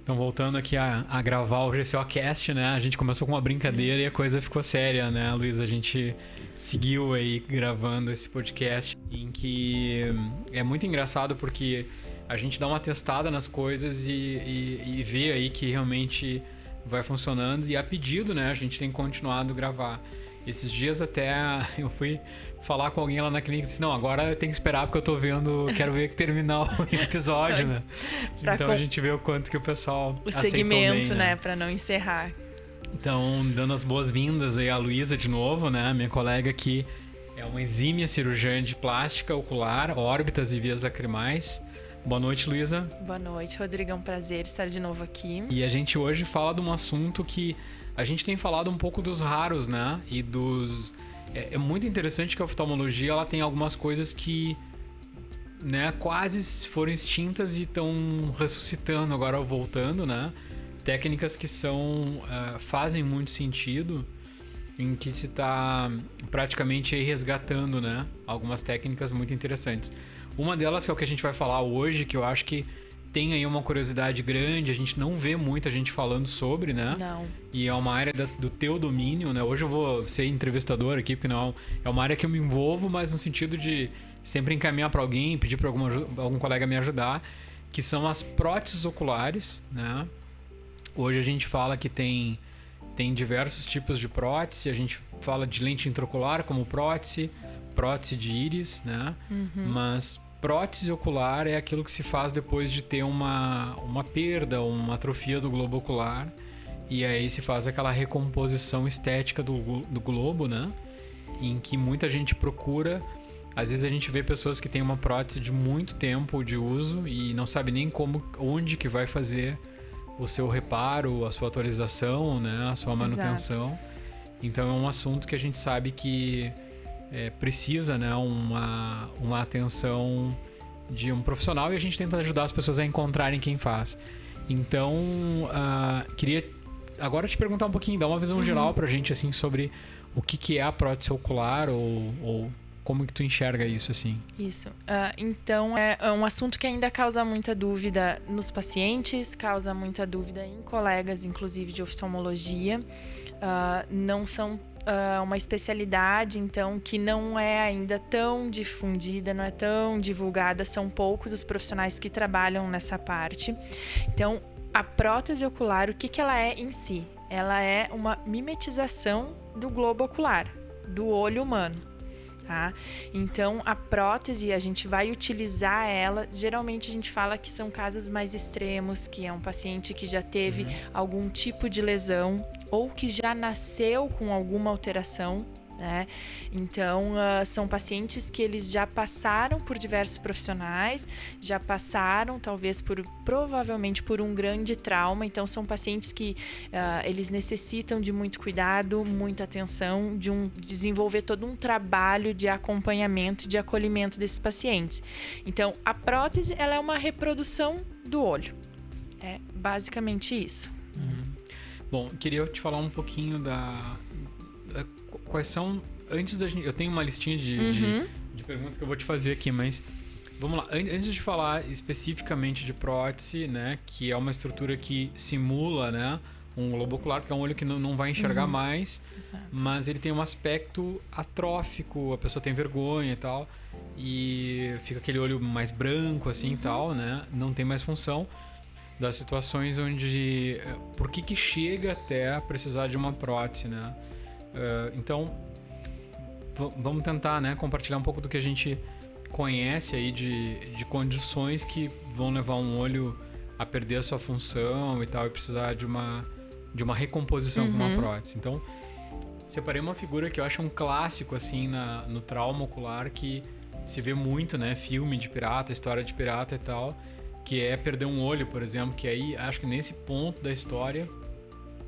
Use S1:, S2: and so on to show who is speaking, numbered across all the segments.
S1: Então, voltando aqui a gravar o GCOcast, né? A gente começou com uma brincadeira e a coisa ficou séria, né, Luiz? A gente seguiu aí gravando esse podcast em que é muito engraçado porque a gente dá uma testada nas coisas e vê aí que realmente vai funcionando. E a pedido, né? A gente tem continuado a gravar. Esses dias até eu fui falar com alguém lá na clínica e disse, não, agora tem que esperar porque eu tô vendo, quero ver que terminar o episódio, né? Então a gente vê o quanto que o pessoal
S2: o
S1: aceitou
S2: segmento,
S1: bem,
S2: né? Pra não encerrar.
S1: Então, dando as boas-vindas aí à Luísa de novo, né? Minha colega que é uma exímia cirurgiã de plástica ocular, órbitas e vias lacrimais. Boa noite, Luísa.
S2: Boa noite, Rodrigo. É um prazer estar de novo aqui.
S1: E a gente hoje fala de um assunto que a gente tem falado um pouco dos raros, né? E dos... É muito interessante que a oftalmologia ela tem algumas coisas que, né, quase foram extintas e estão ressuscitando agora, voltando, né? Técnicas que fazem muito sentido, em que se está praticamente aí resgatando, né? Algumas técnicas muito interessantes. Uma delas, que é o que a gente vai falar hoje, que eu acho que tem aí uma curiosidade grande, a gente não vê muita gente falando sobre, né?
S2: Não.
S1: E é uma área do teu domínio, né? Hoje eu vou ser entrevistador aqui, porque não é uma área que eu me envolvo, mas no sentido de sempre encaminhar para alguém, pedir para algum colega me ajudar, que são as próteses oculares, né? Hoje a gente fala que tem diversos tipos de prótese, a gente fala de lente intraocular como prótese de íris, né? Mas prótese ocular é aquilo que se faz depois de ter uma perda, uma atrofia do globo ocular, e aí se faz aquela recomposição estética do globo, né? Em que muita gente procura. Às vezes a gente vê pessoas que têm uma prótese de muito tempo de uso e não sabe nem onde que vai fazer o seu reparo, a sua atualização, né? A sua manutenção. Exato. Então é um assunto que a gente sabe que precisa, né, uma atenção de um profissional, e a gente tenta ajudar as pessoas a encontrarem quem faz. Então, queria agora te perguntar um pouquinho, dar uma visão geral pra gente, assim, sobre o que é a prótese ocular ou como que tu enxerga isso, assim?
S2: Isso. Então, é um assunto que ainda causa muita dúvida nos pacientes, causa muita dúvida em colegas, inclusive de oftalmologia. Não são uma especialidade, então, que não é ainda tão difundida, não é tão divulgada, são poucos os profissionais que trabalham nessa parte. Então, a prótese ocular, o que ela é em si? Ela é uma mimetização do globo ocular, do olho humano. Tá? Então, a prótese, a gente vai utilizar ela, geralmente a gente fala que são casos mais extremos, que é um paciente que já teve algum tipo de lesão ou que já nasceu com alguma alteração, né? Então, são pacientes que eles já passaram por diversos profissionais, já passaram provavelmente por um grande trauma. Então, são pacientes que eles necessitam de muito cuidado, muita atenção, desenvolver todo um trabalho de acompanhamento, de acolhimento desses pacientes. Então, a prótese, ela é uma reprodução do olho. É basicamente isso.
S1: Bom, queria te falar um pouquinho quais são, antes da gente... Eu tenho uma listinha de perguntas que eu vou te fazer aqui, mas vamos lá. Antes de falar especificamente de prótese, né, que é uma estrutura que simula, né, um globo ocular, que é um olho que não vai enxergar mais,
S2: Exato.
S1: Mas ele tem um aspecto atrófico, a pessoa tem vergonha e tal, e fica aquele olho mais branco, assim, e tal, né, não tem mais função. Das situações onde... Por que chega até a precisar de uma prótese, né? Então, vamos tentar, né, compartilhar um pouco do que a gente conhece aí de condições que vão levar um olho a perder a sua função e tal, e precisar de uma recomposição com uma prótese. Então, separei uma figura que eu acho um clássico, assim, no trauma ocular, que se vê muito, né? Filme de pirata, história de pirata e tal, que é perder um olho, por exemplo, que aí, acho que nesse ponto da história,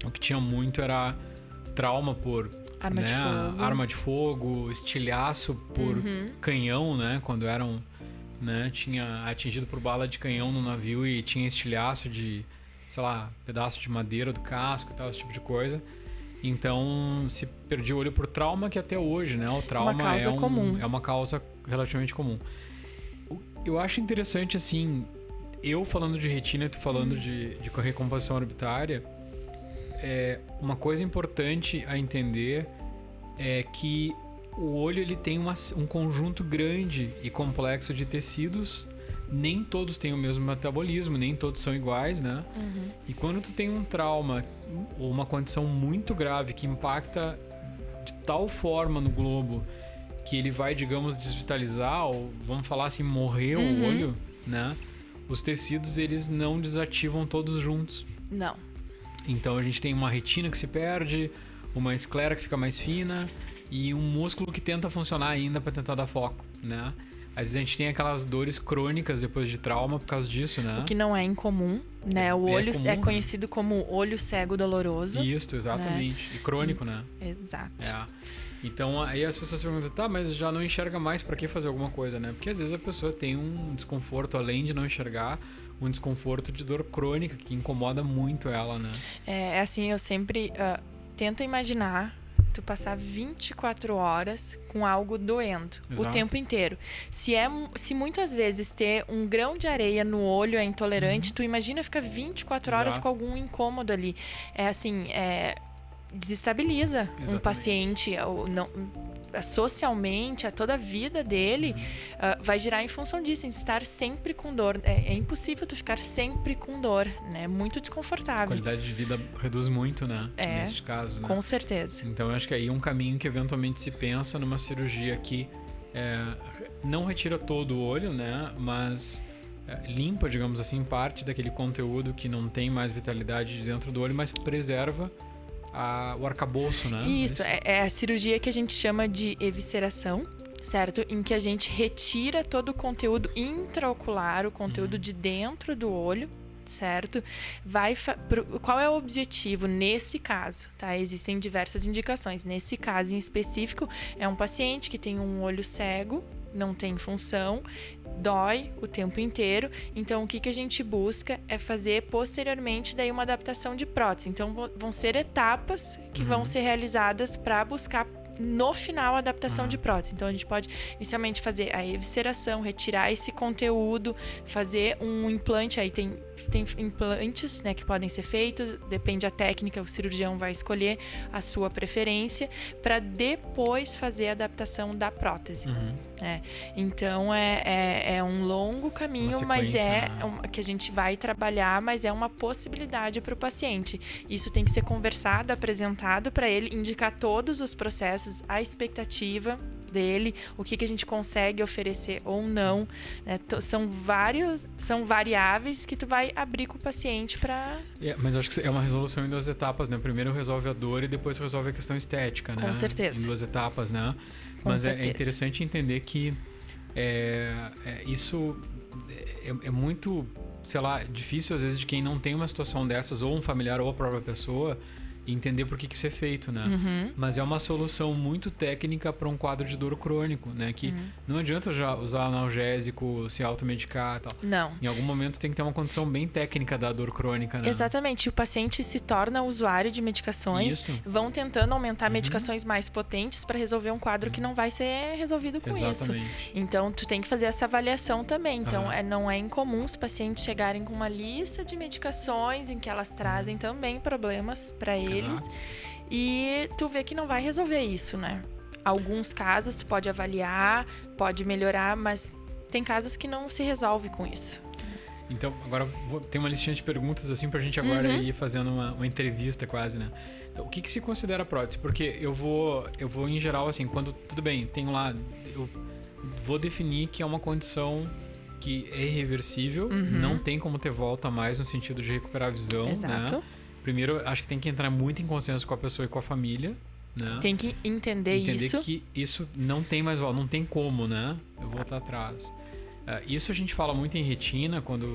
S1: o que tinha muito era trauma por arma de fogo, estilhaço por canhão, né? Quando eram, né? Tinha atingido por bala de canhão no navio e tinha estilhaço de, sei lá, pedaço de madeira do casco e tal, esse tipo de coisa. Então, se perdia o olho por trauma, que até hoje, né? O trauma
S2: comum.
S1: É uma causa relativamente comum. Eu acho interessante, assim, eu falando de retina e tu falando de recomposição orbitária, uma coisa importante a entender é que o olho ele tem um conjunto grande e complexo de tecidos. Nem todos têm o mesmo metabolismo, nem todos são iguais, né? E quando tu tem um trauma ou uma condição muito grave que impacta de tal forma no globo que ele vai, digamos, desvitalizar, ou vamos falar assim, morrer o olho, né? Os tecidos, eles não desativam todos juntos.
S2: Não.
S1: Então a gente tem uma retina que se perde, uma esclera que fica mais fina e um músculo que tenta funcionar ainda para tentar dar foco, né? Às vezes a gente tem aquelas dores crônicas depois de trauma por causa disso, né?
S2: O que não é incomum, né? O olho
S1: comum,
S2: é conhecido como olho cego doloroso.
S1: Isso, exatamente. Né? E crônico, né?
S2: Exato.
S1: Então aí as pessoas perguntam, tá, mas já não enxerga mais, pra que fazer alguma coisa, né? Porque às vezes a pessoa tem um desconforto, além de não enxergar, um desconforto de dor crônica que incomoda muito ela, né?
S2: É assim, eu sempre tento imaginar tu passar 24 horas com algo doendo. Exato. O tempo inteiro. Se muitas vezes ter um grão de areia no olho é intolerante, tu imagina ficar 24 horas com algum incômodo ali. Desestabiliza um paciente, socialmente, a toda a vida dele vai girar em função disso, em estar sempre com dor. É impossível tu ficar sempre com dor, né? É muito desconfortável. A
S1: qualidade de vida reduz muito, né? Neste caso, né?
S2: Com certeza.
S1: Então eu acho que aí é um caminho que eventualmente se pensa numa cirurgia que não retira todo o olho, né? Mas limpa, digamos assim, parte daquele conteúdo que não tem mais vitalidade dentro do olho, mas preserva o arcabouço, né?
S2: Isso, é a cirurgia que a gente chama de evisceração, certo? Em que a gente retira todo o conteúdo intraocular, o conteúdo de dentro do olho, certo? Qual é o objetivo nesse caso, tá? Existem diversas indicações. Nesse caso em específico, é um paciente que tem um olho cego, não tem função, dói o tempo inteiro. Então, o que a gente busca é fazer posteriormente daí uma adaptação de prótese. Então, vão ser etapas que vão ser realizadas para buscar no final a adaptação de prótese. Então, a gente pode inicialmente fazer a evisceração, retirar esse conteúdo, fazer um implante. Aí tem implantes, né, que podem ser feitos, depende da técnica, o cirurgião vai escolher a sua preferência para depois fazer a adaptação da prótese. Então é um longo caminho, mas que a gente vai trabalhar, mas é uma possibilidade para o paciente. Isso tem que ser conversado, apresentado para ele, indicar todos os processos, a expectativa dele, o que a gente consegue oferecer ou não, né? São variáveis que tu vai abrir com o paciente para...
S1: Mas eu acho que é uma resolução em 2 etapas, né? Primeiro resolve a dor e depois resolve a questão estética, né?
S2: Com certeza.
S1: Em 2 etapas, né? Mas é interessante entender que isso é muito, sei lá, difícil às vezes de quem não tem uma situação dessas, ou um familiar ou a própria pessoa, entender por que isso é feito, né? Mas é uma solução muito técnica para um quadro de dor crônico, né? Que não adianta já usar analgésico, se automedicar e tal.
S2: Não.
S1: Em algum momento tem que ter uma condição bem técnica da dor crônica, né?
S2: Exatamente. O paciente se torna usuário de medicações, vão tentando aumentar medicações mais potentes para resolver um quadro que não vai ser resolvido com isso. Então, tu tem que fazer essa avaliação também. Então, não é incomum os pacientes chegarem com uma lista de medicações em que elas trazem também problemas para eles. E tu vê que não vai resolver isso, né? Alguns casos tu pode avaliar, pode melhorar, mas tem casos que não se resolve com isso.
S1: Então, agora tem uma listinha de perguntas assim pra gente agora ir fazendo uma entrevista quase, né? Então, o que se considera prótese? Porque eu vou em geral assim, quando tudo bem, tem lá, eu vou definir que é uma condição que é irreversível, não tem como ter volta mais no sentido de recuperar a visão, né? Primeiro, acho que tem que entrar muito em consenso com a pessoa e com a família, né?
S2: Tem que entender isso.
S1: Entender que isso não tem mais volta, não tem como, né? Eu voltar atrás. Isso a gente fala muito em retina, quando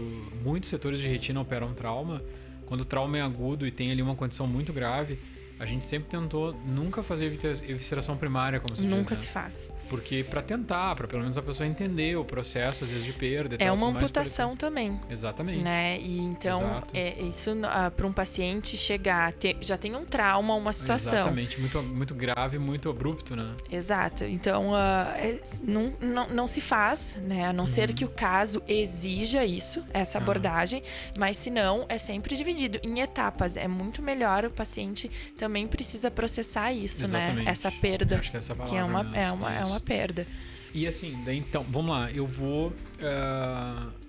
S1: muitos setores de retina operam trauma. Quando o trauma é agudo e tem ali uma condição muito grave, a gente sempre tentou nunca fazer evisceração primária, como se diz,
S2: Nunca
S1: né?
S2: se faz.
S1: Porque para pelo menos a pessoa entender o processo, às vezes, de perda e tal.
S2: É uma
S1: tudo mais,
S2: amputação também.
S1: Exatamente.
S2: Né? E então,
S1: Exato.
S2: Isso para um paciente chegar, já tem um trauma, uma situação.
S1: Exatamente, muito, muito grave, muito abrupto, né?
S2: Exato. Então, não se faz, né? A não ser que o caso exija isso, essa abordagem, mas se não, é sempre dividido em etapas. É muito melhor, o paciente também precisa processar isso,
S1: Exatamente.
S2: né? Essa perda,
S1: Acho que essa palavra,
S2: que é
S1: né?
S2: uma perda.
S1: E assim, daí, então, vamos lá, eu vou...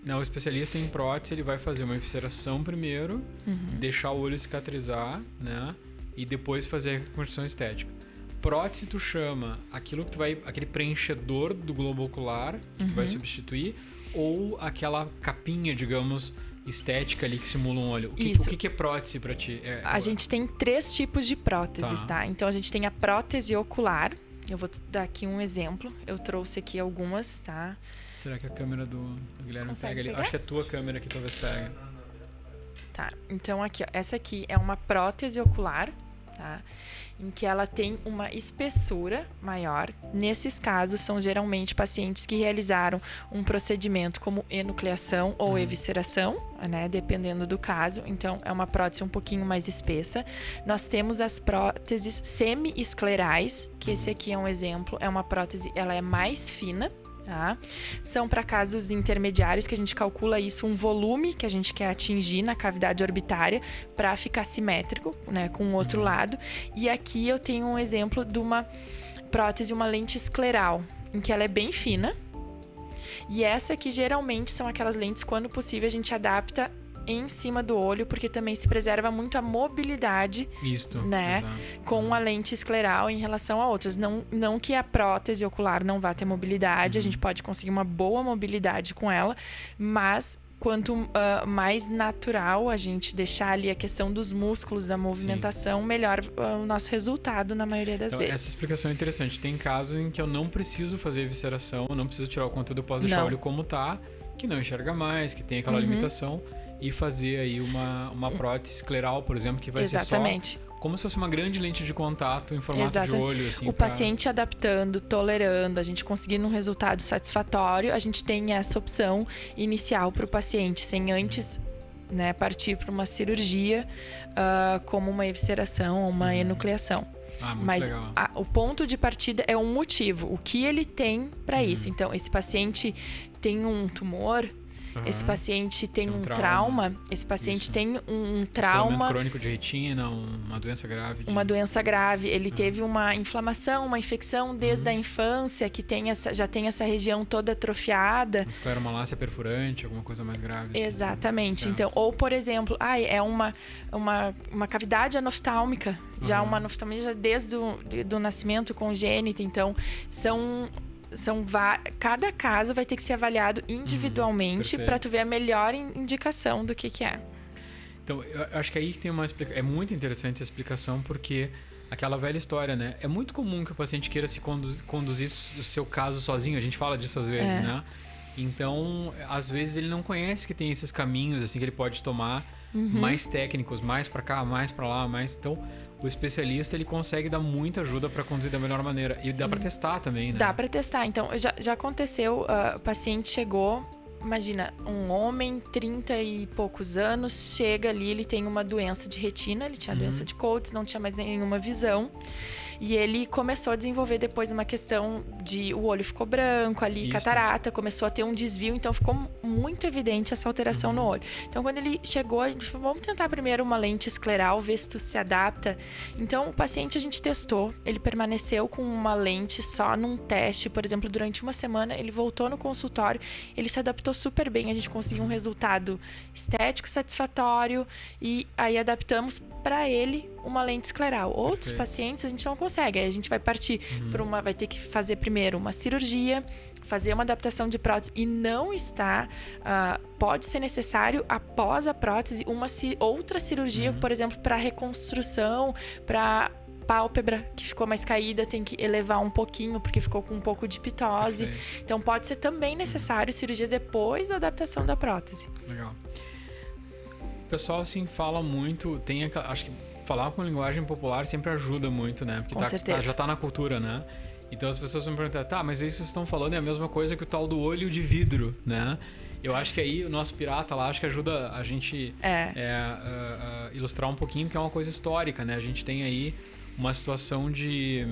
S1: o especialista em prótese, ele vai fazer uma evisceração primeiro, deixar o olho cicatrizar, né? E depois fazer a reconstrução estética. Prótese tu chama aquilo que tu vai... Aquele preenchedor do globo ocular, que tu vai substituir, ou aquela capinha, digamos, estética ali que simula um olho. O que é prótese pra ti?
S2: A gente tem 3 tipos de próteses, tá? Então, a gente tem a prótese ocular. Eu vou dar aqui um exemplo. Eu trouxe aqui algumas, tá?
S1: Será que a câmera do Guilherme
S2: Consegue
S1: pega ali?
S2: pegar?
S1: Acho que é a tua câmera que talvez pegue.
S2: Tá, então aqui, ó, essa aqui é uma prótese ocular, tá? Em que ela tem uma espessura maior. Nesses casos, são geralmente pacientes que realizaram um procedimento como enucleação ou evisceração, né? Dependendo do caso. Então, é uma prótese um pouquinho mais espessa. Nós temos as próteses semi-esclerais, que esse aqui é um exemplo. É uma prótese, ela é mais fina. Tá? São para casos intermediários que a gente calcula isso, um volume que a gente quer atingir na cavidade orbitária para ficar simétrico, né, com o outro lado. E aqui eu tenho um exemplo de uma prótese, uma lente escleral, em que ela é bem fina. E essa aqui geralmente são aquelas lentes, quando possível, a gente adapta em cima do olho, porque também se preserva muito a mobilidade, né, com a lente escleral em relação a outras. Não que a prótese ocular não vá ter mobilidade, a gente pode conseguir uma boa mobilidade com ela, mas quanto mais natural a gente deixar ali a questão dos músculos, da movimentação, melhor o nosso resultado na maioria das vezes.
S1: Essa explicação é interessante. Tem casos em que eu não preciso fazer evisceração, eu não preciso tirar o conteúdo, eu posso deixar o olho como tá, que não enxerga mais, que tem aquela limitação, e fazer aí uma prótese escleral, por exemplo, que vai ser só como se fosse uma grande lente de contato em formato de olho. Assim,
S2: paciente adaptando, tolerando, a gente conseguindo um resultado satisfatório, a gente tem essa opção inicial para o paciente, sem antes, né, partir para uma cirurgia, como uma evisceração ou uma enucleação. Mas o ponto de partida é um motivo, o que ele tem para isso. Então, esse paciente tem um tumor, esse paciente tem um trauma, esse paciente tem um trauma
S1: crônico de retina, uma doença grave.
S2: Uma doença grave. Ele teve uma inflamação, uma infecção desde a infância, que já tem essa região toda atrofiada.
S1: Uma escleromalácia perfurante, alguma coisa mais grave.
S2: Exatamente.
S1: Assim,
S2: então, ou, por exemplo, é uma cavidade anoftálmica. Já uma anoftalmia já desde do nascimento congênita. Então, cada caso vai ter que ser avaliado individualmente para tu ver a melhor indicação do que é.
S1: Então, eu acho que aí tem uma explicação. É muito interessante essa explicação, porque aquela velha história, né? É muito comum que o paciente queira se conduzir o seu caso sozinho. A gente fala disso às vezes, né? Então, às vezes ele não conhece que tem esses caminhos assim que ele pode tomar, mais técnicos, mais para cá, mais para lá, mais. Então, o especialista, ele consegue dar muita ajuda para conduzir da melhor maneira. E dá para testar também, né?
S2: Dá para testar. Então, já aconteceu, o paciente chegou, imagina, um homem, 30 e poucos anos, chega ali, ele tem uma doença de retina, ele tinha doença de Coates, não tinha mais nenhuma visão. E ele começou a desenvolver depois uma questão de... O olho ficou branco ali, catarata, começou a ter um desvio. Então, ficou muito evidente essa alteração no olho. Então, quando ele chegou, a gente falou, vamos tentar primeiro uma lente escleral, ver se tu se adapta. Então, o paciente a gente testou. Ele permaneceu com uma lente só num teste. Por exemplo, durante uma semana, ele voltou no consultório. Ele se adaptou super bem. A gente conseguiu um resultado estético satisfatório. E aí, adaptamos para ele uma lente escleral. Outros pacientes a gente não consegue. Aí a gente vai partir vai ter que fazer primeiro uma cirurgia, fazer uma adaptação de prótese e não está... pode ser necessário, após a prótese, outra cirurgia, por exemplo, para reconstrução, para pálpebra que ficou mais caída, tem que elevar um pouquinho porque ficou com um pouco de pitose. Então pode ser também necessário cirurgia depois da adaptação da prótese.
S1: Legal. O pessoal, assim, fala muito, acho que falar com linguagem popular sempre ajuda muito, né? Porque
S2: Com certeza.
S1: já tá na cultura, né? Então as pessoas me perguntam, tá, mas isso que vocês estão falando é a mesma coisa que o tal do olho de vidro, né? Eu acho que aí o nosso pirata lá, acho que ajuda a gente a ilustrar um pouquinho, que é uma coisa histórica, né? A gente tem aí uma situação de...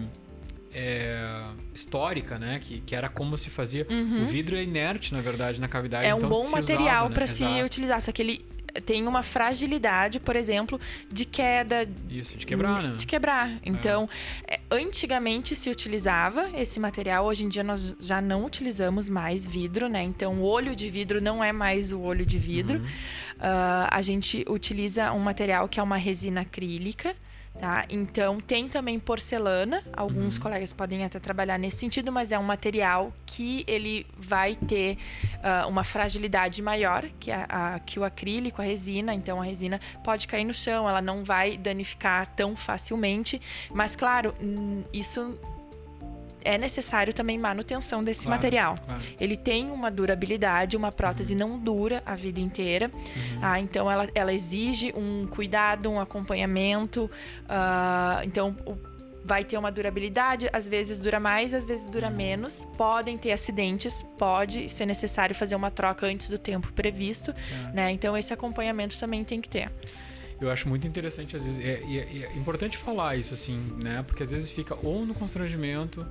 S1: histórica, né? Que era como se fazia. O vidro é inerte, na verdade, na cavidade.
S2: É um
S1: então
S2: bom material para se
S1: Exato.
S2: utilizar, só que ele tem uma fragilidade, por exemplo, de queda.
S1: Isso, de quebrar, né?
S2: De quebrar. Então, antigamente se utilizava esse material, hoje em dia nós já não utilizamos mais vidro, né? Então, o olho de vidro não é mais o olho de vidro. A gente utiliza um material que é uma resina acrílica. Tá? Então, tem também porcelana. Alguns colegas podem até trabalhar nesse sentido, mas é um material que ele vai ter uma fragilidade maior que o acrílico, a resina. Então, a resina pode cair no chão, ela não vai danificar tão facilmente. Mas, claro, isso... é necessário também manutenção desse material.
S1: Claro.
S2: Ele tem uma durabilidade, uma prótese não dura a vida inteira. Então, ela exige um cuidado, um acompanhamento. Então, vai ter uma durabilidade. Às vezes dura mais, às vezes dura menos. Podem ter acidentes, pode ser necessário fazer uma troca antes do tempo previsto. Né? Então, esse acompanhamento também tem que ter.
S1: Eu acho muito interessante, às vezes, é importante falar isso, assim, né? Porque às vezes fica ou no constrangimento,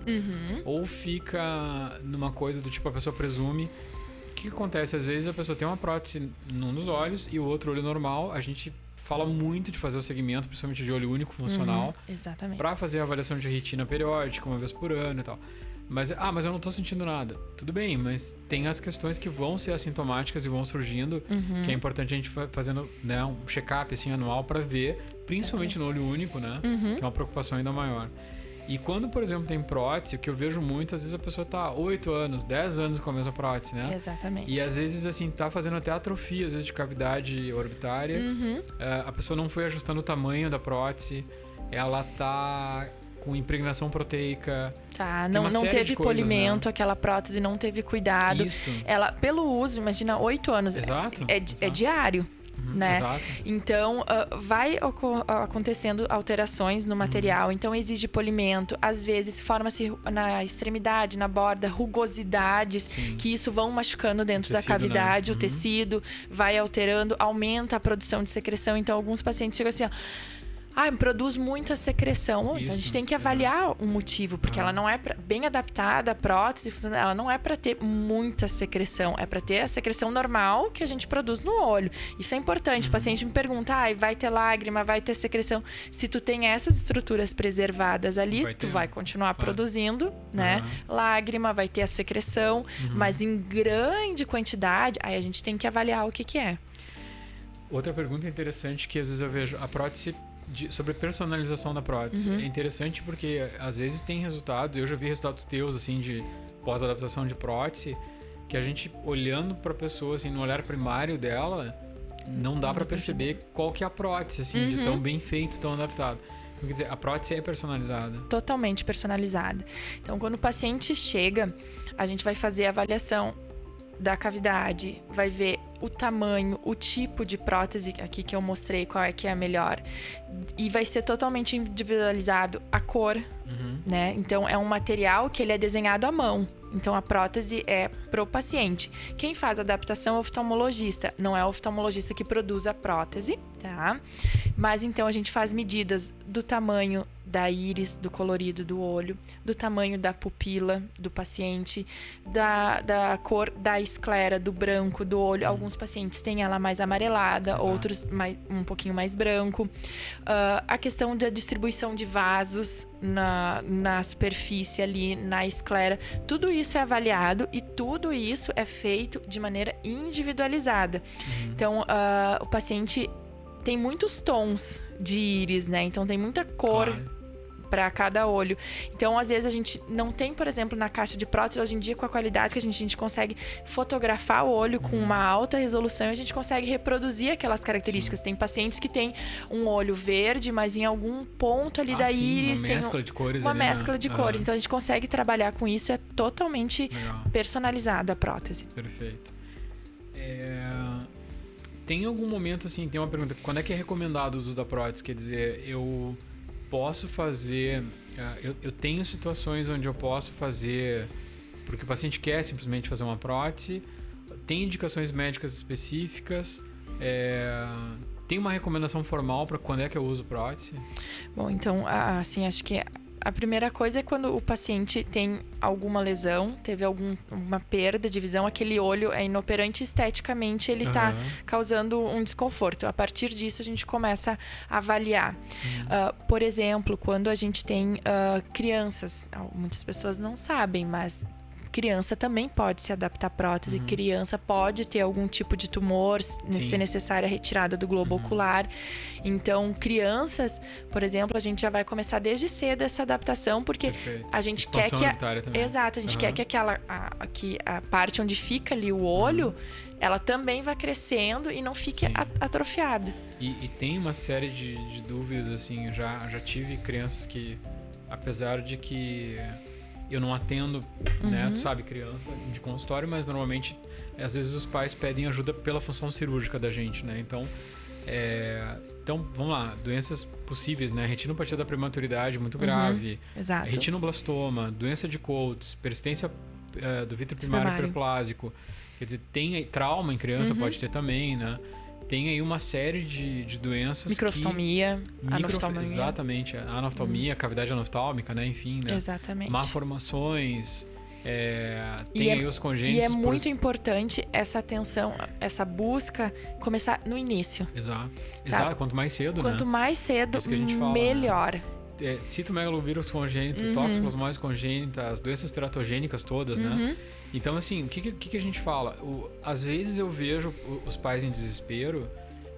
S1: ou fica numa coisa do tipo, a pessoa presume. O que acontece? Às vezes a pessoa tem uma prótese num dos olhos e o outro olho normal. A gente fala muito de fazer o segmento, principalmente de olho único funcional.
S2: Exatamente.
S1: Para fazer a avaliação de retina periódica, uma vez por ano e tal. Mas eu não tô sentindo nada. Tudo bem, mas tem as questões que vão ser assintomáticas e vão surgindo, que é importante a gente fazendo, né, um check-up assim, anual para ver, principalmente no olho único, né? Que é uma preocupação ainda maior. E quando, por exemplo, tem prótese, o que eu vejo muito, às vezes a pessoa tá 8 anos, 10 anos com a mesma prótese, né?
S2: Exatamente.
S1: E às vezes, assim, tá fazendo até atrofia, às vezes, de cavidade orbitária. A pessoa não foi ajustando o tamanho da prótese, ela tá com impregnação proteica.
S2: Tá, não teve polimento, né? Aquela prótese não teve cuidado.
S1: Isso.
S2: Ela, pelo uso, imagina, 8 anos.
S1: Exato.
S2: É diário. Né?
S1: Exato.
S2: Então, vai acontecendo alterações no material. Então, exige polimento. Às vezes, forma-se na extremidade, na borda, rugosidades, que isso vão machucando dentro da cavidade. Né? O tecido vai alterando, aumenta a produção de secreção. Então, alguns pacientes chegam assim, ó, produz muita secreção. Então, a gente tem que avaliar o motivo, porque ela não é bem adaptada, a prótese, ela não é para ter muita secreção, é para ter a secreção normal que a gente produz no olho. Isso é importante. O paciente me pergunta, vai ter lágrima, vai ter secreção. Se tu tem essas estruturas preservadas ali, tu vai continuar produzindo, né? Lágrima, vai ter a secreção, mas em grande quantidade, aí a gente tem que avaliar o que é.
S1: Outra pergunta interessante que às vezes eu vejo, a prótese sobre personalização da prótese. É interessante porque às vezes tem resultados, eu já vi resultados teus assim de pós-adaptação de prótese, que a gente olhando para a pessoa assim no olhar primário dela, não dá para perceber qual que é a prótese assim, de tão bem feito, tão adaptado. Então, quer dizer, a prótese é personalizada.
S2: Totalmente personalizada. Então, quando o paciente chega, a gente vai fazer a avaliação da cavidade, vai ver o tamanho, o tipo de prótese aqui que eu mostrei, qual é que é a melhor. E vai ser totalmente individualizado a cor, né? Então, é um material que ele é desenhado à mão. Então, a prótese é pro paciente. Quem faz a adaptação é o oftalmologista. Não é o oftalmologista que produz a prótese, tá? Mas, então, a gente faz medidas do tamanho da íris, do colorido do olho, do tamanho da pupila do paciente, da cor da esclera, do branco do olho. Alguns pacientes têm ela mais amarelada, outros um pouquinho mais branco. A questão da distribuição de vasos na superfície ali, na esclera, tudo isso é avaliado e tudo isso é feito de maneira individualizada. Então, o paciente tem muitos tons de íris, né? Então, tem muita cor para cada olho. Então, às vezes, a gente não tem, por exemplo, na caixa de prótese, hoje em dia, com a qualidade que a gente consegue fotografar o olho com uma alta resolução e a gente consegue reproduzir aquelas características. Tem pacientes que têm um olho verde, mas em algum ponto ali da íris
S1: uma mescla de cores.
S2: Uma mescla de cores. Então, a gente consegue trabalhar com isso, é totalmente personalizada a prótese.
S1: Perfeito. Tem algum momento, assim, tem uma pergunta, quando é que é recomendado o uso da prótese? Quer dizer, eu posso fazer... Eu tenho situações onde eu posso fazer... Porque o paciente quer simplesmente fazer uma prótese, tem indicações médicas específicas, tem uma recomendação formal para quando é que eu uso prótese?
S2: Bom, então, assim, acho que a primeira coisa é quando o paciente tem alguma lesão, teve uma perda de visão, aquele olho é inoperante esteticamente, ele está causando um desconforto. A partir disso, a gente começa a avaliar. Por exemplo, quando a gente tem crianças, muitas pessoas não sabem, mas criança também pode se adaptar à prótese, criança pode ter algum tipo de tumor, ser necessária a retirada do globo ocular. Então, crianças, por exemplo, a gente já vai começar desde cedo essa adaptação, porque a gente quer que exato, a gente quer que a parte onde fica ali o olho, ela também vá crescendo e não fique atrofiada.
S1: E tem uma série de dúvidas, assim, eu já tive crianças que, apesar de que eu não atendo, né, tu sabe, criança de consultório, mas normalmente, às vezes os pais pedem ajuda pela função cirúrgica da gente, né? Então, vamos lá, doenças possíveis, né? Retinopatia da prematuridade muito grave,
S2: Exato.
S1: retinoblastoma, doença de Coates, persistência do vítreo primário hiperplásico, quer dizer, tem trauma em criança, pode ter também, né? Tem aí uma série de doenças
S2: microoftalmia, anoftalmia.
S1: Exatamente, anoftalmia, cavidade anoftálmica, né? Enfim, né?
S2: Exatamente.
S1: Malformações, tem aí os congênitos.
S2: E é muito importante essa atenção, essa busca começar no início.
S1: Exato, quanto mais cedo,
S2: Quanto mais cedo,
S1: isso que a gente fala,
S2: melhor.
S1: Né? Citomegalovírus congênito, toxoplasmose congênita, as doenças teratogênicas todas, né? Então, assim, o que a gente fala? Às vezes eu vejo os pais em desespero,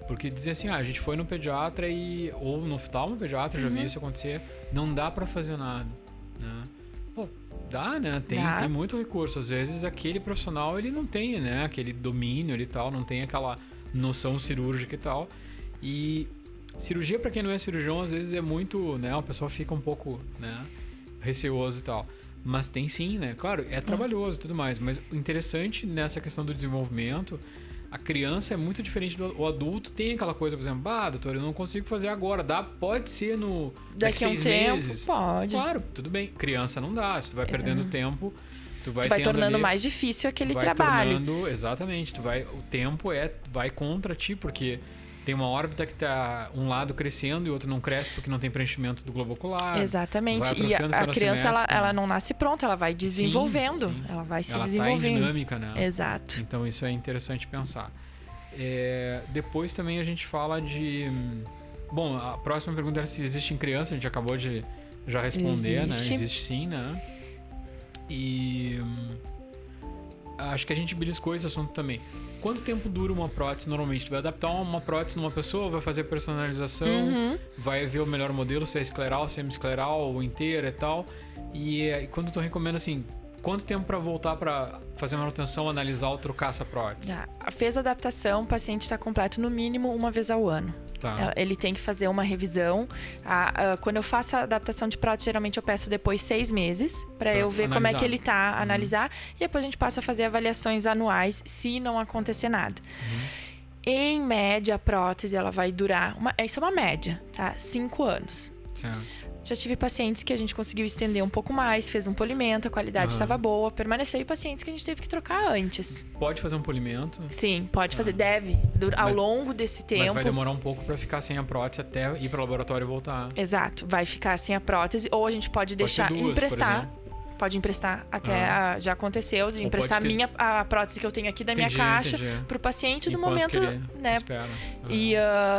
S1: porque dizem assim, a gente foi no pediatra ou no oftalmopediatra, já vi isso acontecer, não dá pra fazer nada, né? Pô, dá, né? Tem muito recurso. Às vezes aquele profissional, ele não tem, né? Aquele domínio e tal, não tem aquela noção cirúrgica e tal. E cirurgia, pra quem não é cirurgião, às vezes é muito, né? O pessoal fica um pouco, né, receoso e tal. Mas tem sim, né? Claro, é trabalhoso e tudo mais. Mas o interessante nessa questão do desenvolvimento, a criança é muito diferente do adulto. Tem aquela coisa, por exemplo, doutor, eu não consigo fazer agora. Pode ser daqui a 6 meses.
S2: Pode.
S1: Claro, tudo bem. Criança não dá. Se tu vai perdendo tempo, tu vai
S2: tornando mais difícil aquele trabalho.
S1: Exatamente. O tempo vai contra ti, porque tem uma órbita que tá um lado crescendo e o outro não cresce porque não tem preenchimento do globo ocular.
S2: Exatamente. E a criança, ela não nasce pronta, ela vai desenvolvendo. Sim. Ela vai se desenvolvendo.
S1: Ela tá em dinâmica, né?
S2: Exato.
S1: Então isso é interessante pensar. Depois também a gente fala de... Bom, a próxima pergunta era se existe em criança, a gente acabou de já responder, né? Existe sim, né? E... acho que a gente beliscou esse assunto também. Quanto tempo dura uma prótese normalmente? Tu vai adaptar uma prótese numa pessoa, vai fazer personalização, vai ver o melhor modelo, se é escleral, semi-escleral ou inteira e tal. E quando tu recomenda assim, quanto tempo para voltar para fazer manutenção, analisar ou trocar essa prótese?
S2: Fez a adaptação, o paciente está completo no mínimo uma vez ao ano. Ele tem que fazer uma revisão. Quando eu faço a adaptação de prótese, geralmente eu peço depois 6 meses para eu ver como é que ele tá, analisar. E depois a gente passa a fazer avaliações anuais se não acontecer nada. Em média, a prótese ela vai durar... Isso é uma média, tá? 5 anos.
S1: Certo.
S2: Já tive pacientes que a gente conseguiu estender um pouco mais, fez um polimento, a qualidade estava boa, permaneceu, e pacientes que a gente teve que trocar antes.
S1: Pode fazer um polimento?
S2: Sim, pode fazer, deve, ao longo desse tempo.
S1: Mas vai demorar um pouco para ficar sem a prótese até ir para o laboratório e voltar.
S2: Exato, vai ficar sem a prótese, ou a gente pode deixar emprestar. Pode emprestar até já aconteceu, de emprestar a prótese que eu tenho aqui da minha caixa para o paciente no momento, né?
S1: Espera.
S2: E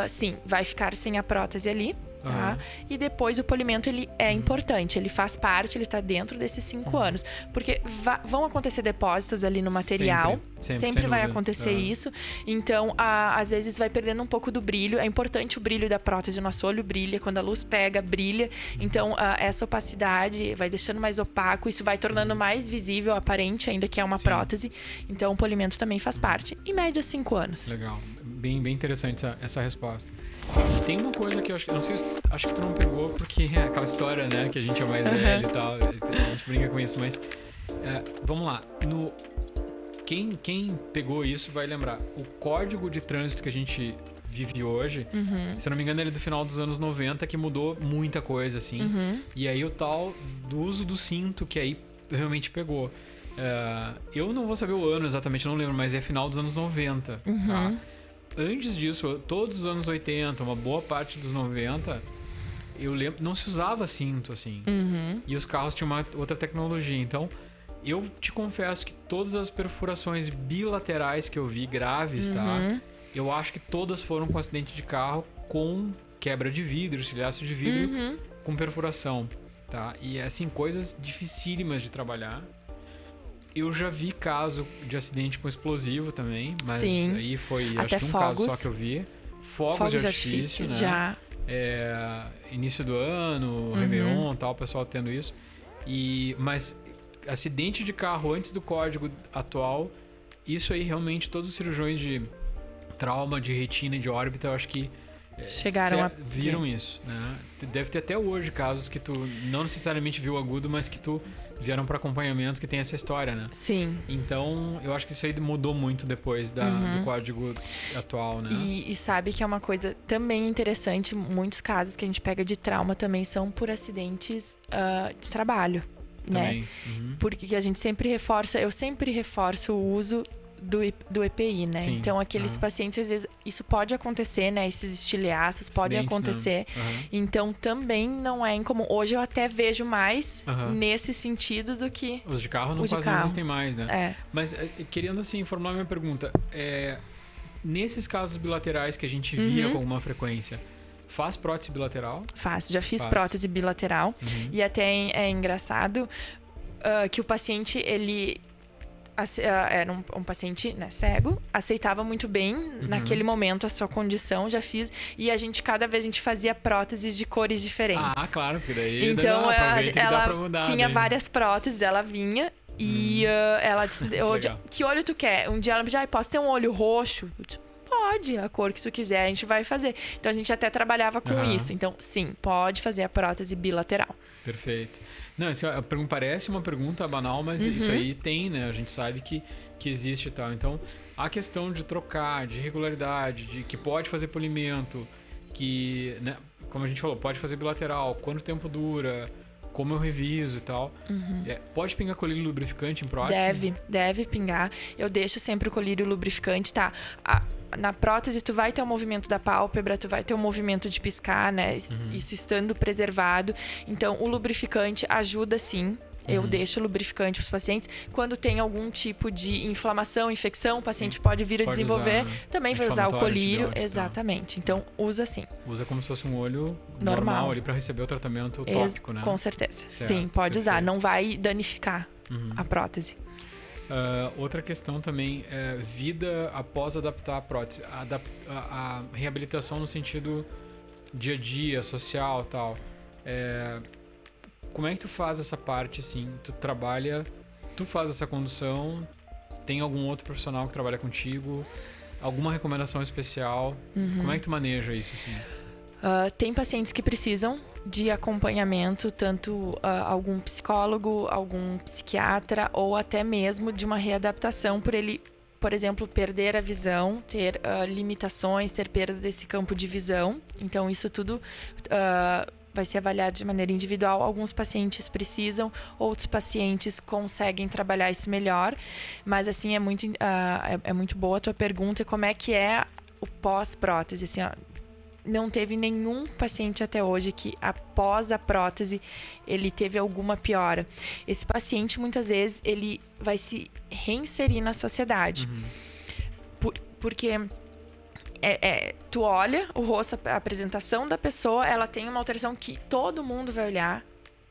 S2: sim, vai ficar sem a prótese ali. Tá? E depois o polimento ele é importante, ele faz parte, ele está dentro desses 5 anos, porque vão acontecer depósitos ali no material, sempre vai acontecer isso, então às vezes vai perdendo um pouco do brilho. É importante o brilho da prótese, o nosso olho brilha, quando a luz pega, brilha, então essa opacidade vai deixando mais opaco, isso vai tornando mais visível, aparente ainda que é uma prótese, então o polimento também faz parte, em média 5 anos.
S1: Legal, bem interessante essa resposta. Tem uma coisa que eu acho que tu não pegou, porque é aquela história, né, que a gente é mais velho e tal, a gente brinca com isso, mas vamos lá, quem pegou isso vai lembrar. O código de trânsito que a gente vive hoje, se eu não me engano, ele é do final dos anos 90, que mudou muita coisa, assim. E aí o tal do uso do cinto, que aí realmente pegou. Eu não vou saber o ano exatamente, não lembro, mas é final dos anos 90, tá? Antes disso, todos os anos 80, uma boa parte dos 90, eu lembro, não se usava cinto, assim. E os carros tinham uma outra tecnologia. Então, eu te confesso que todas as perfurações bilaterais que eu vi, graves, tá? Eu acho que todas foram com acidente de carro com quebra de vidro, estilhaço de vidro, com perfuração, tá? E, assim, coisas dificílimas de trabalhar. Eu já vi caso de acidente com explosivo também, mas aí foi,
S2: até
S1: acho que um
S2: fogos.
S1: caso só que eu vi. Fogos de artifício, né?
S2: Já.
S1: Início do ano, Réveillon e tal, o pessoal tendo isso. Mas acidente de carro antes do código atual, isso aí realmente todos os cirurgiões de trauma, de retina e de órbita, eu acho que
S2: chegaram
S1: viram isso, né? Deve ter até hoje casos que tu não necessariamente viu agudo, mas que tu vieram para acompanhamento que tem essa história, né?
S2: Sim.
S1: Então, eu acho que isso aí mudou muito depois do código atual, né?
S2: E sabe que é uma coisa também interessante, muitos casos que a gente pega de trauma também são por acidentes de trabalho,
S1: também.
S2: né? Porque a gente sempre reforça, eu sempre reforço o uso do EPI, né?
S1: Sim.
S2: Então, aqueles pacientes, às vezes, isso pode acontecer, né? Esses estilhaços podem acontecer.
S1: Né?
S2: Então, também não é incomum. Hoje eu até vejo mais nesse sentido do que
S1: os de carro não quase não existem mais, né? Mas, querendo, assim, formular minha pergunta, nesses casos bilaterais que a gente via com alguma frequência, faz prótese bilateral?
S2: Faz. Já fiz prótese bilateral. E até é engraçado que o paciente, ele... era um paciente, né, cego, aceitava muito bem naquele momento a sua condição, já fiz, e cada vez a gente fazia próteses de cores diferentes.
S1: Ah, claro, porque daí
S2: então
S1: ela
S2: tinha várias próteses, ela vinha e ela disse, que olho tu quer? Um dia ela me disse, posso ter um olho roxo? Eu disse, pode, a cor que tu quiser, a gente vai fazer. Então a gente até trabalhava com isso. Então, sim, pode fazer a prótese bilateral.
S1: Perfeito. Não, parece uma pergunta banal, mas isso aí tem, né? A gente sabe que existe e tal. Então, a questão de trocar, de regularidade, de que pode fazer polimento, que, né, como a gente falou, pode fazer bilateral, quanto tempo dura, como eu reviso e tal. Pode pingar colírio lubrificante em prótese?
S2: Deve pingar. Eu deixo sempre o colírio lubrificante, tá? Na prótese, tu vai ter o movimento da pálpebra, tu vai ter o movimento de piscar, né? Isso estando preservado. Então, o lubrificante ajuda, sim. Eu deixo o lubrificante para os pacientes. Quando tem algum tipo de inflamação, infecção, o paciente pode vir a desenvolver. Usar, né? Também vai usar o colírio. Exatamente. Então, usa sim.
S1: Usa como se fosse um olho normal ali para receber o tratamento tópico, né?
S2: Com certeza. Certo, sim, pode usar. Não vai danificar a prótese.
S1: Outra questão também é vida após adaptar a prótese. A reabilitação no sentido dia a dia, social e tal. Como é que tu faz essa parte, assim? Tu faz essa condução, tem algum outro profissional que trabalha contigo? Alguma recomendação especial? Como é que tu maneja isso, assim?
S2: Tem pacientes que precisam de acompanhamento, tanto algum psicólogo, algum psiquiatra ou até mesmo de uma readaptação por ele, por exemplo, perder a visão, ter limitações, ter perda desse campo de visão. Então, isso tudo vai ser avaliado de maneira individual. Alguns pacientes precisam, outros pacientes conseguem trabalhar isso melhor. Mas, assim, é muito boa a tua pergunta. Como é que é o pós-prótese? Assim, não teve nenhum paciente até hoje que, após a prótese, ele teve alguma piora. Esse paciente, muitas vezes, ele vai se reinserir na sociedade. Porque tu olha o rosto, a apresentação da pessoa, ela tem uma alteração que todo mundo vai olhar,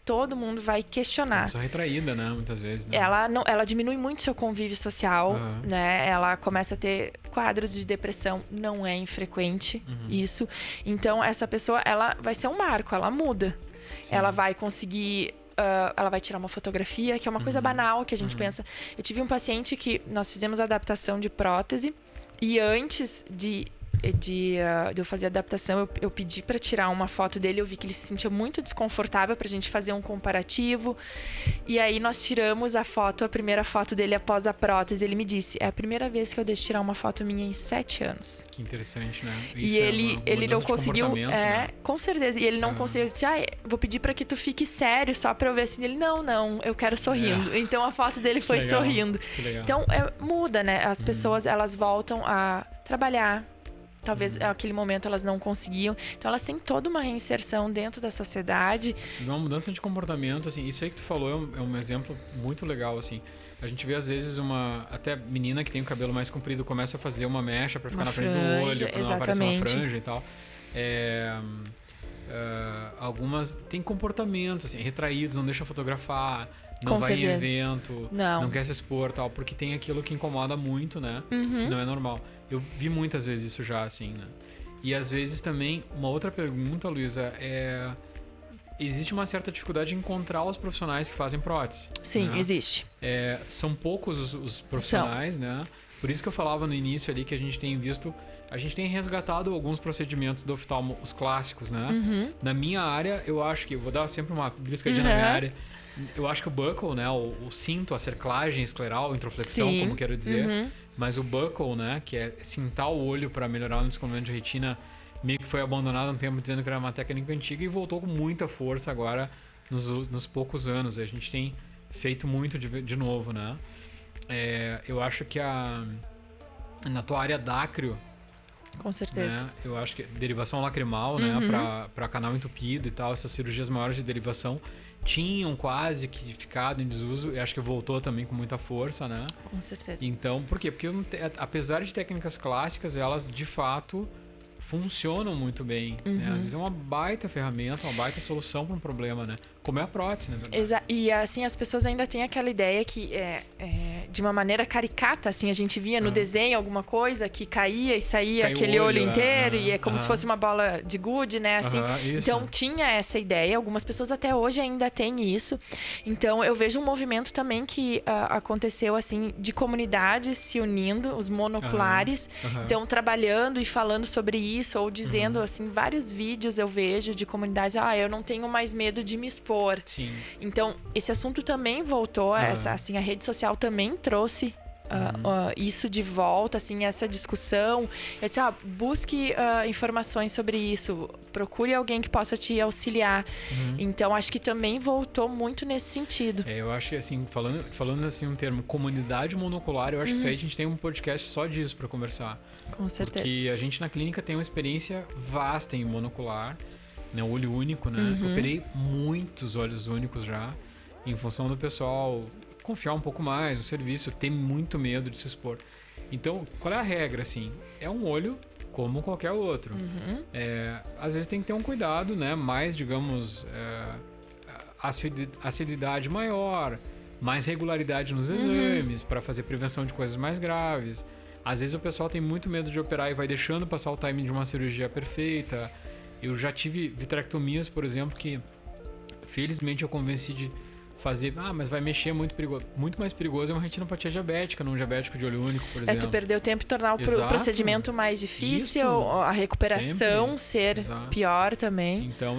S2: todo mundo vai questionar.
S1: Só retraída, né? Muitas vezes. Né?
S2: Ela diminui muito seu convívio social, né? Ela começa a ter quadros de depressão. Não é infrequente isso. Então, essa pessoa, ela vai ser um marco, ela muda. Sim. Ela vai conseguir... ela vai tirar uma fotografia, que é uma coisa banal que a gente pensa. Eu tive um paciente que nós fizemos adaptação de prótese e antes de de eu fazer a adaptação, eu pedi para tirar uma foto dele, eu vi que ele se sentia muito desconfortável pra gente fazer um comparativo. E aí nós tiramos a primeira foto dele após a prótese. Ele me disse, é a primeira vez que eu deixo tirar uma foto minha em 7 anos.
S1: Que interessante, né?
S2: Isso ele não conseguiu,
S1: né?
S2: Com certeza. E ele não conseguiu, eu disse, vou pedir pra que tu fique sério, só pra eu ver assim. Ele, não, eu quero sorrindo. Então a foto dele foi sorrindo. Então muda, né? As pessoas, elas voltam a trabalhar. Talvez naquele momento elas não conseguiam. Então elas têm toda uma reinserção dentro da sociedade.
S1: Uma mudança de comportamento, assim, isso aí que tu falou é um exemplo muito legal, assim. A gente vê às vezes até menina que tem o cabelo mais comprido começa a fazer uma mecha pra ficar na frente do olho, pra não aparecer uma franja e tal. Algumas têm comportamentos, assim, retraídos, não deixa fotografar, não vai em evento, não quer se expor, tal, porque tem aquilo que incomoda muito, né? Que não é normal. Eu vi muitas vezes isso já, assim, né? E às vezes também, uma outra pergunta, Luísa, existe uma certa dificuldade em encontrar os profissionais que fazem prótese.
S2: Sim, né? Existe.
S1: São poucos os profissionais, né? Por isso que eu falava no início ali que a gente tem resgatado alguns procedimentos do oftalmo, os clássicos, né? Na minha área, eu acho que, eu vou dar sempre uma briscadinha na minha área, eu acho que o buckle, né? O cinto, a cerclagem escleral, introflexão, como quero dizer, mas o buckle, né? Que é cintar o olho para melhorar o descolamento de retina, meio que foi abandonado há um tempo dizendo que era uma técnica antiga e voltou com muita força agora nos poucos anos. A gente tem feito muito de novo, né? Eu acho que na tua área dácreo,
S2: com certeza,
S1: né? Eu acho que derivação lacrimal, né? Para canal entupido e tal, essas cirurgias maiores de derivação tinham quase que ficado em desuso. Eu acho que voltou também com muita força, né?
S2: Com certeza.
S1: Então, por quê? Porque apesar de técnicas clássicas, elas de fato funcionam muito bem, né? Às vezes é uma baita ferramenta, uma baita solução para um problema, né? Como é a prótese, na verdade.
S2: E assim, as pessoas ainda têm aquela ideia que de uma maneira caricata, assim, a gente via no desenho alguma coisa que caía e saía aquele olho inteiro e é como se fosse uma bola de gude, né? Assim, então tinha essa ideia, algumas pessoas até hoje ainda têm isso. Então eu vejo um movimento também que aconteceu, assim, de comunidades se unindo, os monoculares, então trabalhando e falando sobre isso, ou dizendo, assim, vários vídeos eu vejo de comunidades, eu não tenho mais medo de me expor.
S1: Sim.
S2: Então, esse assunto também voltou, assim, a rede social também trouxe isso de volta, assim, essa discussão. Eu disse, busque informações sobre isso, procure alguém que possa te auxiliar. Então, acho que também voltou muito nesse sentido.
S1: Eu acho que, assim, falando assim um termo, comunidade monocular, eu acho que isso aí a gente tem um podcast só disso para conversar.
S2: Com certeza.
S1: Porque a gente na clínica tem uma experiência vasta em monocular, né, olho único, né? Eu operei muitos olhos únicos já, em função do pessoal confiar um pouco mais no serviço, ter muito medo de se expor. Então, qual é a regra, assim? É um olho como qualquer outro. Às vezes tem que ter um cuidado, né? Mais, digamos, assiduidade maior, mais regularidade nos exames para fazer prevenção de coisas mais graves. Às vezes o pessoal tem muito medo de operar e vai deixando passar o timing de uma cirurgia perfeita. Eu já tive vitrectomias, por exemplo, que felizmente eu convenci de fazer, mas vai mexer, muito perigoso. Muito mais perigoso é uma retinopatia diabética, num diabético de olho único, por exemplo.
S2: Tu perder o tempo e tornar o procedimento mais difícil, a recuperação ser pior também.
S1: Então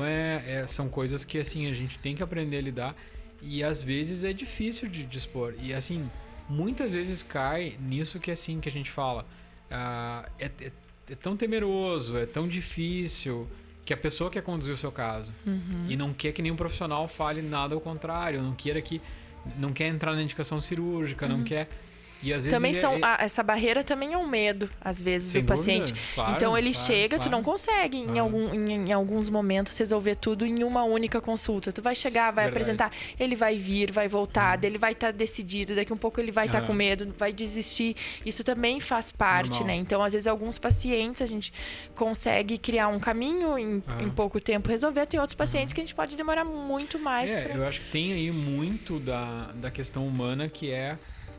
S1: são coisas que, assim, a gente tem que aprender a lidar e às vezes é difícil de expor. E, assim, muitas vezes cai nisso que, assim, que a gente fala, é tão temeroso, é tão difícil, que a pessoa quer conduzir o seu caso e não quer que nenhum profissional fale nada ao contrário, não quer entrar na indicação cirúrgica, não quer. E às vezes
S2: também essa barreira também é um medo, às vezes, do paciente.
S1: Claro,
S2: então ele chega, tu não consegue em alguns momentos resolver tudo em uma única consulta. Tu vai chegar, vai apresentar, ele vai vir, vai voltar, ele vai estar decidido, daqui um pouco ele vai estar com medo, vai desistir. Isso também faz parte, né? Então, às vezes, alguns pacientes a gente consegue criar um caminho em pouco tempo resolver. Tem outros pacientes que a gente pode demorar muito mais.
S1: Eu acho que tem aí muito da questão humana, que é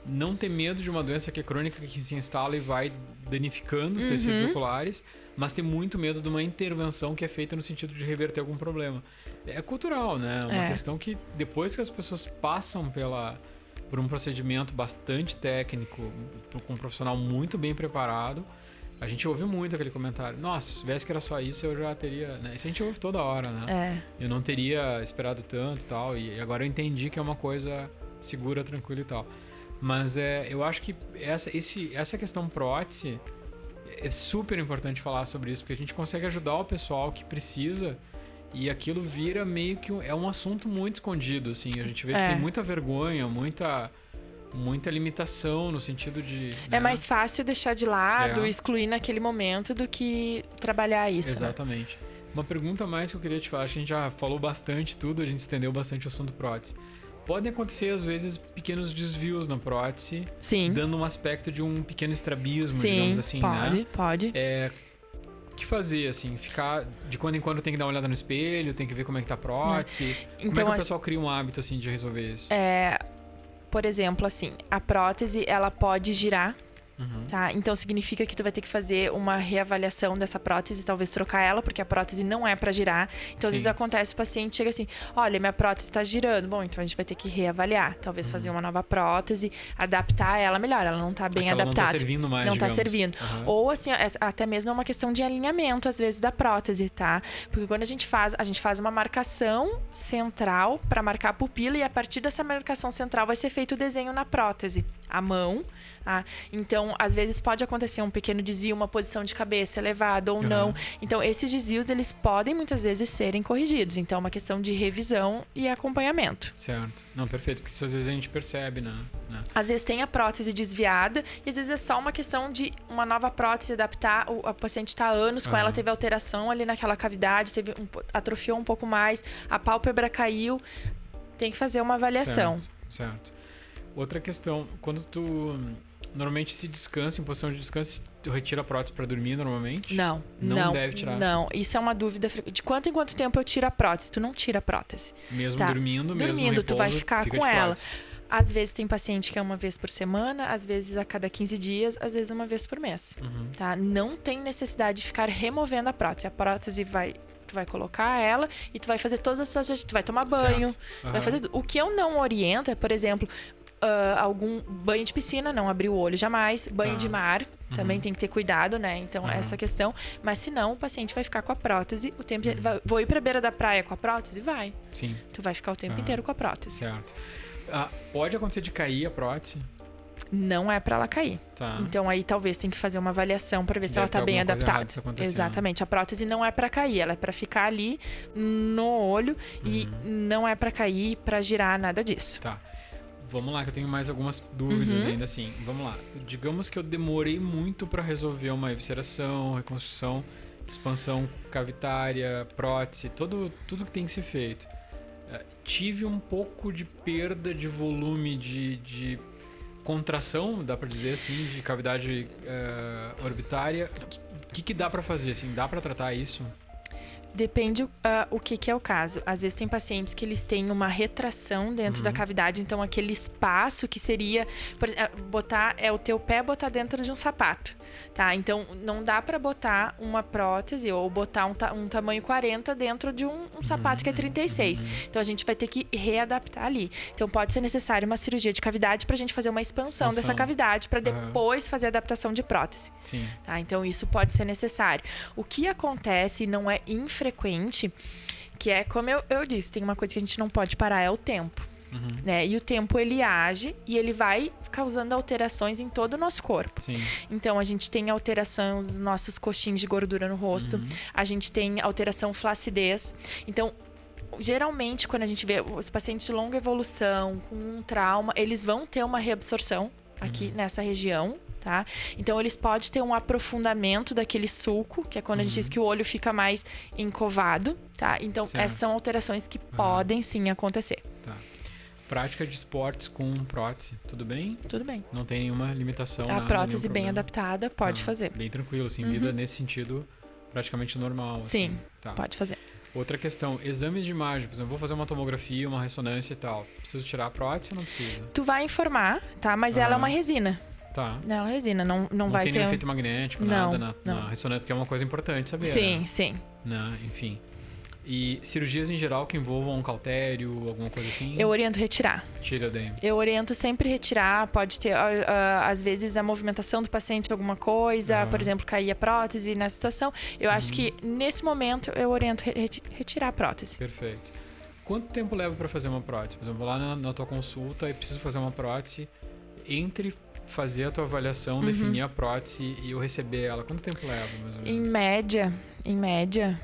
S1: não ter medo de uma doença que é crônica, que se instala e vai danificando os tecidos oculares, mas ter muito medo de uma intervenção que é feita no sentido de reverter algum problema. É cultural, né? Uma questão que depois que as pessoas passam por um procedimento bastante técnico, com um profissional muito bem preparado, A gente ouve muito aquele comentário. Nossa, se soubesse que era só isso, eu já teria... Né? Isso a gente ouve toda hora, né? Eu não teria esperado tanto e tal. E agora eu entendi que é uma coisa segura, tranquila e tal. Mas eu acho que essa questão prótese é super importante falar sobre isso, porque a gente consegue ajudar o pessoal que precisa e aquilo vira meio que é um assunto muito escondido, assim. A gente vê que tem muita vergonha, muita limitação no sentido de...
S2: É mais fácil deixar de lado, excluir naquele momento do que trabalhar isso.
S1: Exatamente. Né? Uma pergunta a mais que eu queria te falar, acho que a gente já falou bastante tudo, a gente estendeu bastante o assunto prótese. Podem acontecer, às vezes, pequenos desvios na prótese.
S2: Sim.
S1: Dando um aspecto de um pequeno estrabismo, digamos assim, né?
S2: Pode.
S1: O que fazer, assim? Ficar... De quando em quando tem que dar uma olhada no espelho, tem que ver como é que tá a prótese.
S2: Então,
S1: como é que o pessoal cria um hábito, assim, de resolver isso?
S2: Por exemplo, assim, a prótese, ela pode girar. Tá? Então significa que tu vai ter que fazer uma reavaliação dessa prótese, talvez trocar ela, porque a prótese não é para girar. Então às vezes acontece, o paciente chega assim, olha, minha prótese está girando. Bom, então a gente vai ter que reavaliar, talvez fazer uma nova prótese, adaptar ela melhor, ela não está bem adaptada.
S1: Não está servindo mais,
S2: não está servindo. Ou assim, até mesmo é uma questão de alinhamento às vezes da prótese, tá? Porque quando a gente faz uma marcação central para marcar a pupila, e a partir dessa marcação central vai ser feito o desenho na prótese, a mão. Então, às vezes pode acontecer um pequeno desvio, uma posição de cabeça elevada ou não. Então, esses desvios, eles podem muitas vezes serem corrigidos. Então, é uma questão de revisão e acompanhamento.
S1: Certo. Não, perfeito. Porque isso às vezes a gente percebe, né?
S2: Às vezes tem a prótese desviada e às vezes é só uma questão de uma nova prótese adaptar. O paciente está há anos com ela, teve alteração ali naquela cavidade, atrofiou um pouco mais, a pálpebra caiu. Tem que fazer uma avaliação.
S1: Certo. Outra questão, quando tu... Normalmente se descansa, em posição de descanso, tu retira a prótese para dormir normalmente?
S2: Não.
S1: Não deve tirar?
S2: Não, isso é uma dúvida frequente. De quanto em quanto tempo eu tiro a prótese? Tu não tira a prótese.
S1: Mesmo dormindo, mesmo repouso,
S2: tu vai ficar com ela. Às vezes tem paciente que é uma vez por semana, às vezes a cada 15 dias, às vezes uma vez por mês. Tá? Não tem necessidade de ficar removendo a prótese. A prótese tu vai colocar ela e tu vai fazer todas as suas... Tu vai tomar banho, vai fazer... O que eu não oriento é, por exemplo... algum banho de piscina, não abrir o olho jamais. Banho de mar, também tem que ter cuidado, né? Então, essa questão. Mas se não, o paciente vai ficar com a prótese o tempo inteiro. Vou ir pra beira da praia com a prótese? Vai.
S1: Sim.
S2: Tu vai ficar o tempo inteiro com a prótese.
S1: Certo. Pode acontecer de cair a prótese?
S2: Não é pra ela cair.
S1: Tá.
S2: Então, aí talvez tem que fazer uma avaliação pra ver se ela tá bem adaptada. Exatamente. A prótese não é pra cair, ela é pra ficar ali no olho e não é pra cair, pra girar, nada disso.
S1: Tá. Vamos lá, que eu tenho mais algumas dúvidas ainda assim. Vamos lá. Digamos que eu demorei muito para resolver uma evisceração, reconstrução, expansão cavitária, prótese, tudo que tem que ser feito. Tive um pouco de perda de volume de contração, dá para dizer assim, de cavidade orbitária. O que dá para fazer assim? Dá para tratar isso?
S2: Depende o que é o caso. Às vezes tem pacientes que eles têm uma retração dentro da cavidade, então aquele espaço que seria, por exemplo, o teu pé botar dentro de um sapato, tá? Então não dá para botar uma prótese ou botar um tamanho 40 dentro de um sapato que é 36. Então a gente vai ter que readaptar ali. Então pode ser necessário uma cirurgia de cavidade pra gente fazer uma expansão dessa cavidade para depois fazer a adaptação de prótese.
S1: Sim.
S2: Tá? Então isso pode ser necessário. O que acontece e não é infrequente, que é como eu disse, tem uma coisa que a gente não pode parar, é o tempo. Né? E o tempo ele age e ele vai causando alterações em todo o nosso corpo.
S1: Sim.
S2: Então a gente tem alteração dos nossos coxins de gordura no rosto, a gente tem alteração flacidez. Então geralmente quando a gente vê os pacientes de longa evolução com um trauma, eles vão ter uma reabsorção aqui nessa região. Tá? Então, eles podem ter um aprofundamento daquele sulco, que é quando a gente diz que o olho fica mais encovado, tá? Então, essas são alterações que podem sim acontecer.
S1: Tá. Prática de esportes com prótese, tudo bem?
S2: Tudo bem.
S1: Não tem nenhuma limitação,
S2: A prótese bem adaptada pode fazer.
S1: Bem tranquilo, assim, vida nesse sentido praticamente normal.
S2: Sim,
S1: assim. Tá.
S2: pode fazer.
S1: Outra questão, exames de imagem, por exemplo, vou fazer uma tomografia, uma ressonância e tal. Preciso tirar a prótese ou não precisa?
S2: Tu vai informar, tá? Mas ela é uma resina.
S1: Tá.
S2: Ela é resina, não vai ter...
S1: Não tem nenhum efeito magnético, nada na ressonância, porque é uma coisa importante saber,
S2: Sim,
S1: né?
S2: sim.
S1: Enfim. E cirurgias em geral que envolvam um cautério, alguma coisa assim?
S2: Eu oriento retirar.
S1: Tira daí.
S2: Eu oriento sempre retirar. Pode ter, às vezes, a movimentação do paciente, alguma coisa, por exemplo, cair a prótese na situação. Eu acho que, nesse momento, eu oriento retirar a prótese.
S1: Perfeito. Quanto tempo leva para fazer uma prótese? Por exemplo, lá na tua consulta, eu preciso fazer uma prótese. Entre fazer a tua avaliação, definir a prótese e eu receber ela, quanto tempo leva, mais ou menos?
S2: Em média,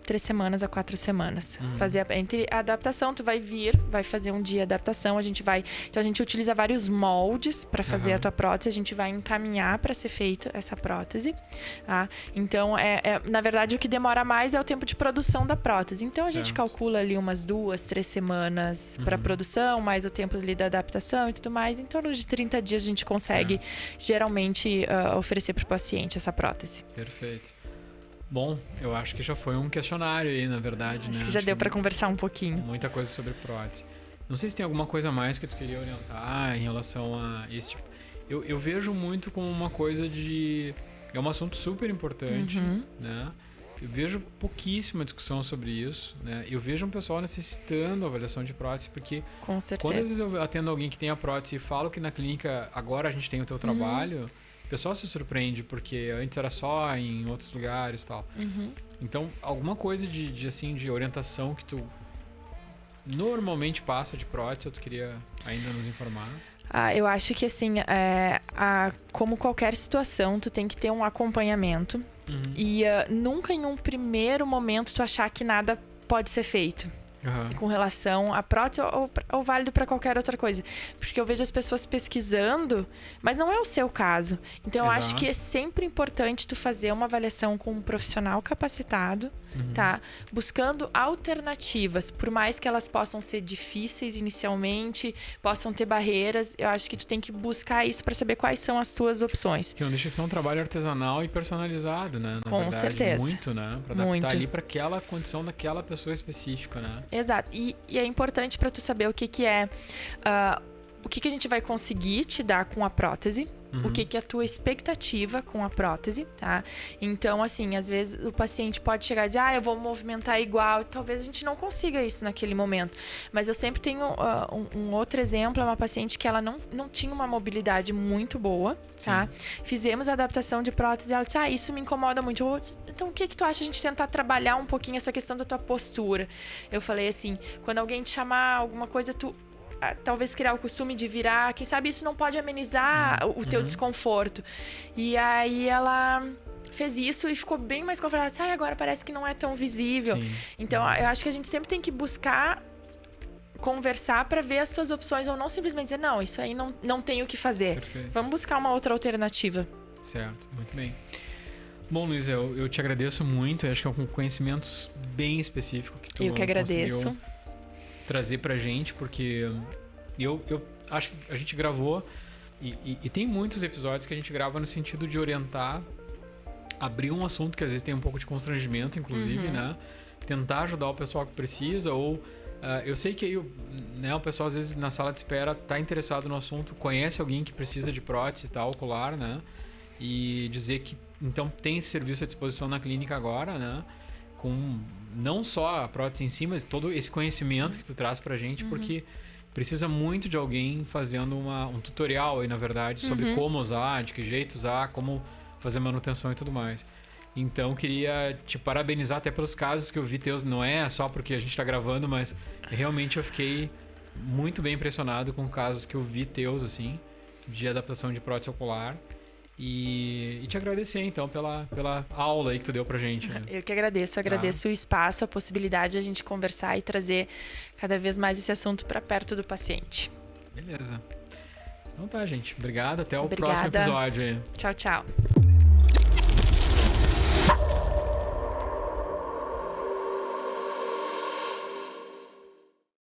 S2: 3 semanas a 4 semanas. Fazer entre a adaptação, tu vai fazer um dia de adaptação, então a gente utiliza vários moldes para fazer a tua prótese, a gente vai encaminhar para ser feita essa prótese, tá? Então, na verdade, o que demora mais é o tempo de produção da prótese. Então, a gente calcula ali umas 2, 3 semanas para produção, mais o tempo ali da adaptação e tudo mais. Em torno de 30 dias a gente consegue, geralmente, oferecer para o paciente essa prótese.
S1: Perfeito. Bom, eu acho que já foi um questionário aí, na verdade,
S2: acho que já deu para conversar um pouquinho.
S1: Muita coisa sobre prótese. Não sei se tem alguma coisa mais que tu queria orientar em relação a esse tipo. Eu vejo muito como uma coisa de... É um assunto super importante, né? Eu vejo pouquíssima discussão sobre isso, né? Eu vejo um pessoal necessitando avaliação de prótese, porque...
S2: Com certeza.
S1: Quando às vezes eu atendo alguém que tem a prótese e falo que na clínica agora a gente tem o teu trabalho... O pessoal se surpreende, porque antes era só em outros lugares e tal. Então, alguma coisa de orientação que tu normalmente passa de prótese, tu queria ainda nos informar?
S2: Eu acho que, assim, como qualquer situação, tu tem que ter um acompanhamento. E nunca em um primeiro momento tu achar que nada pode ser feito. Com relação à prótese ou válido para qualquer outra coisa. Porque eu vejo as pessoas pesquisando, mas não é o seu caso. Então, eu acho que é sempre importante tu fazer uma avaliação com um profissional capacitado, tá? Buscando alternativas, por mais que elas possam ser difíceis inicialmente, possam ter barreiras, eu acho que tu tem que buscar isso para saber quais são as tuas opções.
S1: Que não deixa de ser um trabalho artesanal e personalizado, né? Na
S2: com
S1: verdade,
S2: certeza.
S1: Muito, né? Para adaptar ali para aquela condição daquela pessoa específica, né?
S2: Exato. E é importante para tu saber o que é... o que a gente vai conseguir te dar com a prótese, o que é a tua expectativa com a prótese, tá? Então, assim, às vezes o paciente pode chegar e dizer, eu vou movimentar igual, talvez a gente não consiga isso naquele momento. Mas eu sempre tenho um outro exemplo, é uma paciente que ela não tinha uma mobilidade muito boa, tá? Fizemos a adaptação de prótese e ela disse, isso me incomoda muito. Então, o que tu acha a gente tentar trabalhar um pouquinho essa questão da tua postura? Eu falei assim, quando alguém te chamar alguma coisa, tu... talvez criar o costume de virar, quem sabe isso não pode amenizar o teu desconforto. E aí ela fez isso e ficou bem mais confortável. Agora parece que não é tão visível. Então, eu acho que a gente sempre tem que buscar conversar para ver as tuas opções ou não simplesmente dizer, não, isso aí não tem o que fazer.
S1: Perfeito.
S2: Vamos buscar uma outra alternativa.
S1: Certo, muito bem. Bom, Luiz, eu te agradeço muito. Eu acho que é um conhecimentos bem específico que tu
S2: eu que agradeço.
S1: Trazer pra gente, porque eu acho que a gente gravou e tem muitos episódios que a gente grava no sentido de orientar, abrir um assunto que às vezes tem um pouco de constrangimento, inclusive, né? Tentar ajudar o pessoal que precisa, ou eu sei que aí, né, o pessoal às vezes na sala de espera tá interessado no assunto, conhece alguém que precisa de prótese e tal, ocular, né? E dizer que então tem esse serviço à disposição na clínica agora, né? Com não só a prótese em si, mas todo esse conhecimento que tu traz pra gente, porque precisa muito de alguém fazendo um tutorial aí, na verdade, sobre como usar, de que jeito usar, como fazer manutenção e tudo mais. Então, queria te parabenizar até pelos casos que eu vi teus, não é só porque a gente tá gravando, mas realmente eu fiquei muito bem impressionado com casos que eu vi teus, assim, de adaptação de prótese ocular. E te agradecer, então, pela aula aí que tu deu pra gente. Né?
S2: Eu que agradeço o espaço, a possibilidade de a gente conversar e trazer cada vez mais esse assunto para perto do paciente.
S1: Beleza. Então tá, gente. Obrigado. Até o próximo episódio aí.
S2: Tchau, tchau.